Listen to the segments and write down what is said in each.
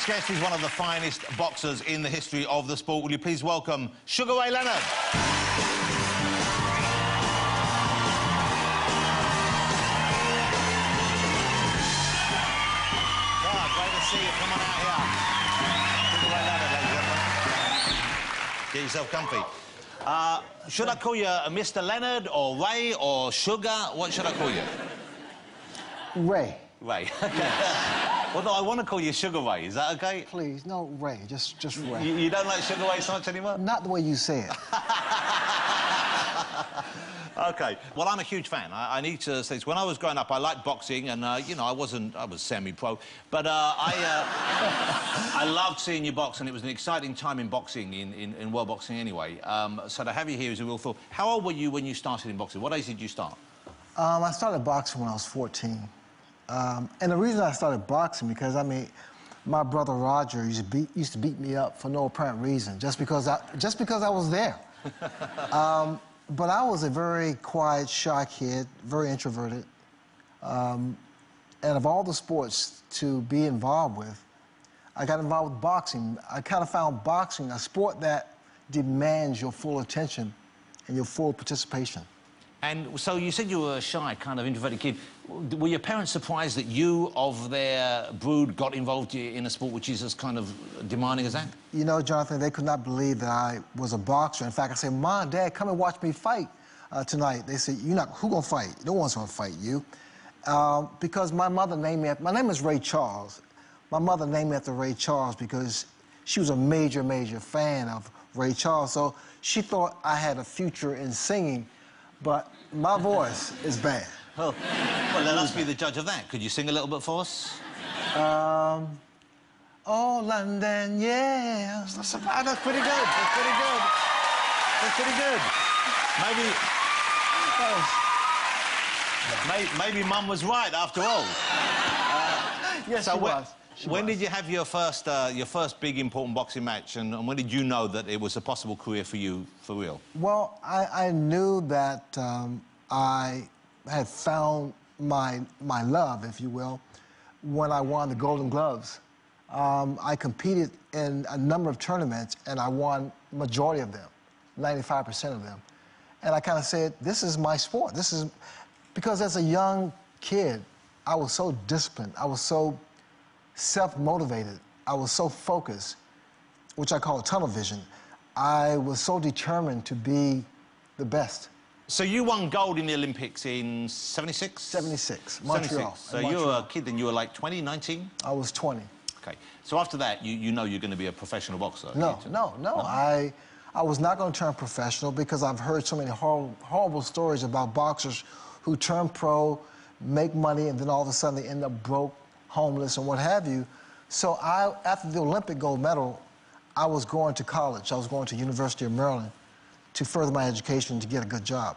next guest is one of the finest boxers in the history of the sport. Will you please welcome Sugar Ray Leonard? Great to see you. Come on out here. Sugar Ray Leonard, ladies and gentlemen. Get yourself comfy. Should I call you Mr. Leonard or Ray or Sugar? What should I call you? Ray. Ray. Okay. Well, no, I want to call you Sugar Ray. Is that okay? Please, no, Ray. Just Ray. You don't like Sugar Ray so much anymore? Not the way you say it. OK. Well, I'm a huge fan. I need to say this. When I was growing up, I liked boxing, and, you know, I was semi-pro. But I loved seeing you box, and it was an exciting time in boxing, in world boxing anyway. So to have you here is a real thrill. How old were you when you started in boxing? What age did you start? I started boxing when I was 14. And the reason I started boxing, because, I mean, my brother Roger used to beat me up for no apparent reason, just because I was there. But I was a very quiet, shy kid, very introverted. And of all the sports to be involved with, I got involved with boxing. I kind of found boxing a sport that demands your full attention and your full participation. And so you said you were a shy, kind of introverted kid. Were your parents surprised that you, of their brood, got involved in a sport which is as kind of demanding as that? You know, Jonathan, they could not believe that I was a boxer. In fact, I said, Mom, Dad, come and watch me fight tonight. They said, who gonna fight? No one's gonna fight you. Because my mother named me, my name is Ray Charles. My mother named me after Ray Charles because she was a major, major fan of Ray Charles. So she thought I had a future in singing. But my voice is bad. Oh. Well, let us be the judge of that. Could you sing a little bit for us? Oh, London, yeah. That's not so bad. That's pretty good. That's pretty good. That's pretty good. Maybe Mum was right after all. Yes, so she was. When did you have your first big important boxing match, and when did you know that it was a possible career for you, for real? Well, I knew that I had found my love, if you will, when I won the Golden Gloves. I competed in a number of tournaments, and I won majority of them, 95% of them. And I kind of said, this is my sport. This is... Because as a young kid, I was so disciplined. I was so self-motivated. I was so focused, which I call tunnel vision. I was so determined to be the best. So you won gold in the Olympics in 76? 76, Montreal. 76. So you were a kid, then you were like 20, 19? I was 20. OK. So after that, you know you're going to be a professional boxer? No. I was not going to turn professional because I've heard so many horrible stories about boxers who turn pro, make money, and then all of a sudden they end up broke, homeless, and what have you. So after the Olympic gold medal, I was going to college. I was going to University of Maryland to further my education to get a good job.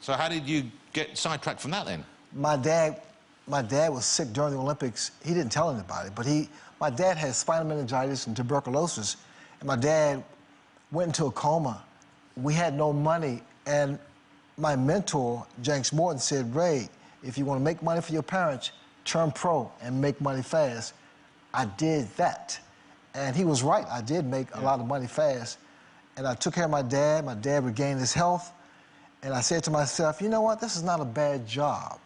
So how did you get sidetracked from that then? My dad was sick during the Olympics. He didn't tell anybody, but my dad had spinal meningitis and tuberculosis, and my dad went into a coma. We had no money, and my mentor, Jenks Morton, said, Ray, if you want to make money for your parents, turn pro and make money fast. I did that. And he was right. I did make a lot of money fast. And I took care of my dad. My dad regained his health. And I said to myself, you know what? This is not a bad job.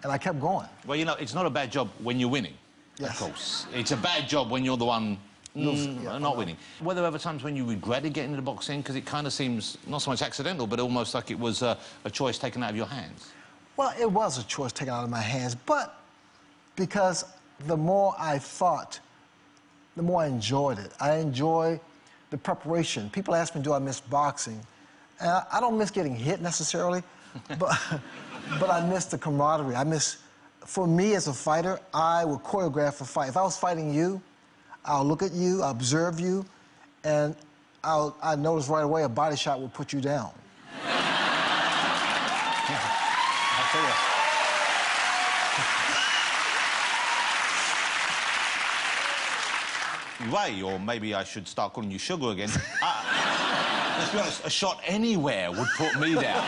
And I kept going. Well, you know, it's not a bad job when you're winning. Yes. Of course. It's a bad job when you're the one not winning. Were there ever times when you regretted getting into boxing? Because it kind of seems not so much accidental, but almost like it was a choice taken out of your hands. Well, it was a choice taken out of my hands, but because the more I fought, the more I enjoyed it. I enjoy the preparation. People ask me, do I miss boxing? And I don't miss getting hit necessarily, but I miss the camaraderie. For me as a fighter, I would choreograph a fight. If I was fighting you, I'll look at you, I'll observe you, and I notice right away a body shot will put you down. I'll tell you. Ray, or maybe I should start calling you Sugar again. Let's be honest, a shot anywhere would put me down.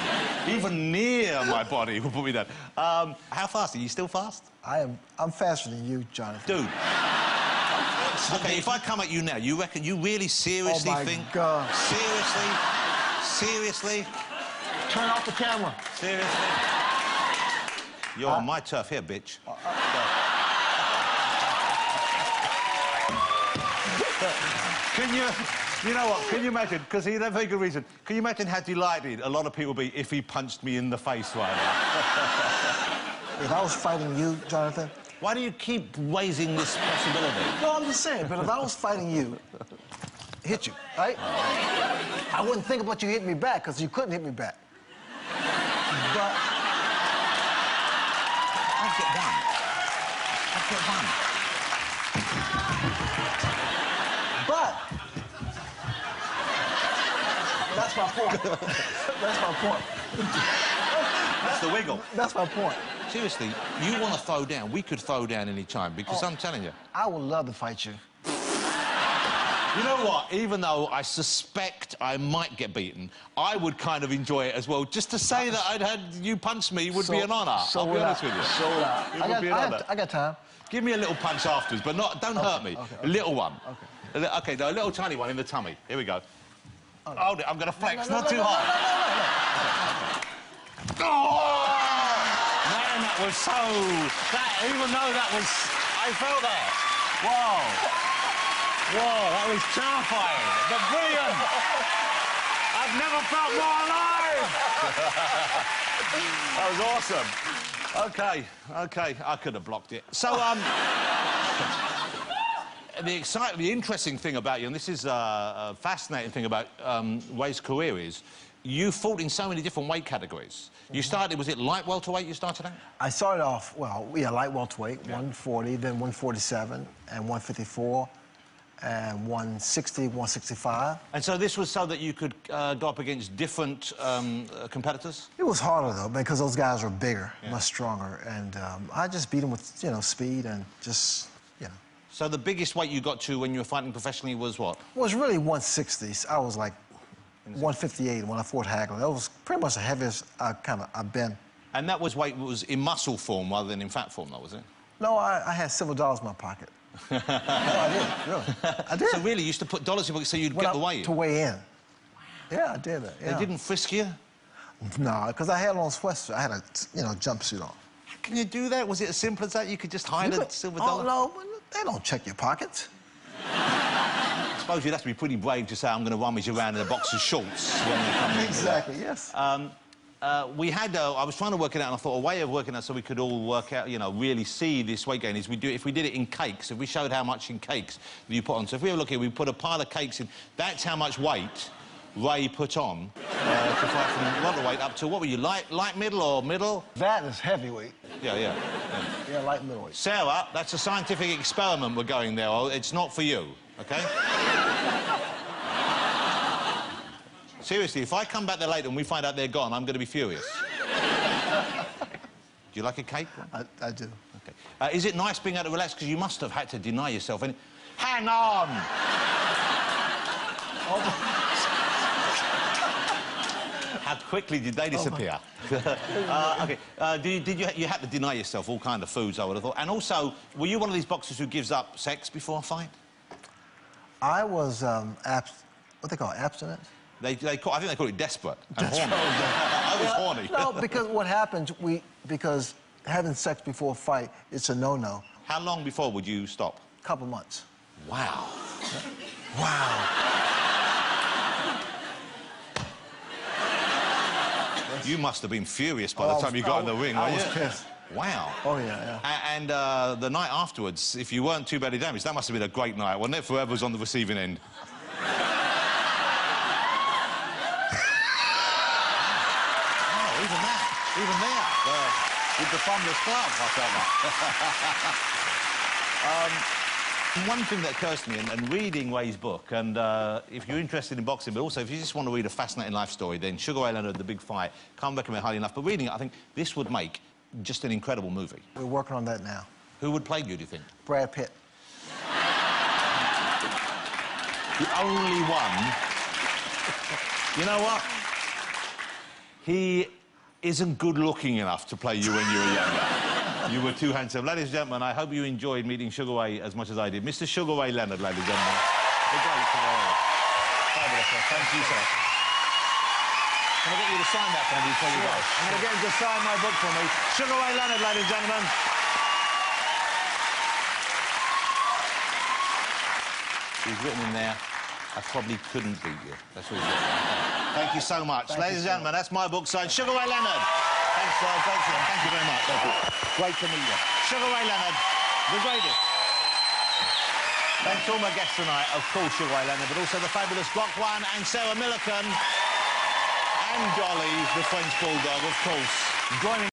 Even near my body would put me down. How fast? Are you still fast? I'm faster than you, Jonathan. Dude. OK, if I come at you now, you reckon you really seriously think... Oh, my God. Seriously? Seriously? Turn off the camera. Seriously? You're on my turf here, bitch. Can you... You know what? Can you imagine? Because he had a very good reason. Can you imagine how delighted a lot of people would be if he punched me in the face right now? If I was fighting you, Jonathan... Why do you keep raising this possibility? No, I'm just saying, but if I was fighting you, hit you, right? I wouldn't think about you hitting me back, because you couldn't hit me back. But... I'd get one. I'd get one. But... That's my point. That's my point. That's the wiggle. That's my point. Seriously, you want to throw down? We could throw down any time, because I'm telling you. I would love to fight you. You know what? Even though I suspect I might get beaten, I would kind of enjoy it as well. Just to say that I'd had you punch me would be an honour. I'll be honest with you. So would I. It would be an honour. I got time. Give me a little punch afterwards, but don't hurt me. Okay. A little one. Okay. OK, no, a little tiny one in the tummy. Here we go. Okay. Hold it. I'm going to flex. No, Not too hard. Oh! Man, that was so... even though that was... I felt that. Whoa. Whoa, that was terrifying. But brilliant. I've never felt more alive. That was awesome. OK, OK. I could have blocked it. So, the interesting thing about you, and this is a fascinating thing about Ray's career, is you fought in so many different weight categories. You started, was it light welterweight you started at? I started off, well, yeah, light welterweight, 140, then 147, and 154, and 160, 165. And so this was so that you could go up against different competitors? It was harder, though, because those guys were bigger, much stronger, and I just beat them with, you know, speed and just, you know. So the biggest weight you got to when you were fighting professionally was what? It was really 160s. I was like 158 when I fought Hagler. That was pretty much the heaviest I've been. And that was weight was in muscle form rather than in fat form, though, was it? No, I had several dollars in my pocket. No, I did, really. I did. So really, you used to put dollars in your pocket so you'd get the weight in? To weigh in. Yeah, I did that, yeah. They didn't frisk you? No, because I had on a sweatshirt. I had a, you know, jumpsuit on. How can you do that? Was it as simple as that? You could just hide a silver dollar? Oh, no, they don't check your pockets. I suppose you'd have to be pretty brave to say, I'm going to rummage around in a box of shorts. When you come in. Exactly, yes. We had, I was trying to work it out, and I thought a way of working out so we could all work out, you know, really see this weight gain is if we did it in cakes, if we showed how much in cakes that you put on. So if we were looking, we put a pile of cakes in, that's how much weight Ray put on to fight from welterweight up to, what were you, light, middle, or middle? That is heavyweight. Yeah. Yeah, light middleweight. Sarah, that's a scientific experiment we're going there. It's not for you, OK? Seriously, if I come back there later and we find out they're gone, I'm going to be furious. Do you like a cake? I do. OK. Is it nice being able to relax? Because you must have had to deny yourself any... Hang on! How quickly did they disappear? OK. Did you had to deny yourself all kind of foods, I would have thought. And also, were you one of these boxers who gives up sex before a fight? I was, what they call it, abstinent? I think they call it desperate and horny. I was horny. No, because what happens, because having sex before a fight, it's a no-no. How long before would you stop? Couple months. Wow. Wow. You must have been furious by the time you got in the ring, I weren't was you? pissed. Wow. Oh, yeah. And the night afterwards, if you weren't too badly damaged, that must have been a great night, wasn't it, for whoever was on the receiving end? Even there, with the thunderous glove, I felt that. One thing that occurs to me, and reading Ray's book, and if you're interested in boxing, but also if you just want to read a fascinating life story, then Sugar Ray Leonard, The Big Fight, can't recommend highly enough. But reading it, I think this would make just an incredible movie. We're working on that now. Who would play you, do you think? Brad Pitt. The only one... You know what? He isn't good-looking enough to play you when you were younger. You were too handsome. Ladies and gentlemen, I hope you enjoyed meeting Sugar Ray as much as I did. Mr. Sugar Ray Leonard, ladies and gentlemen. The great Sugar Ray. Fabulous, sir. Thank you, sir. Can I get you to sign that for me before you go? I'm going to get him to sign my book for me. Sugar Ray Leonard, ladies and gentlemen. He's written in there, I probably couldn't beat you. That's what he's written. Thank you so much. Ladies and gentlemen, that's my book signed. Sugar Ray Leonard. Thanks, sir. Thanks, sir. Thank you very much. Great to meet you. Sugar Ray Leonard, the greatest. Thanks to all my guests tonight, of course, Sugar Ray Leonard, but also the fabulous Gok Wan and Sarah Millican. And Dolly, the French bulldog, of course. Joining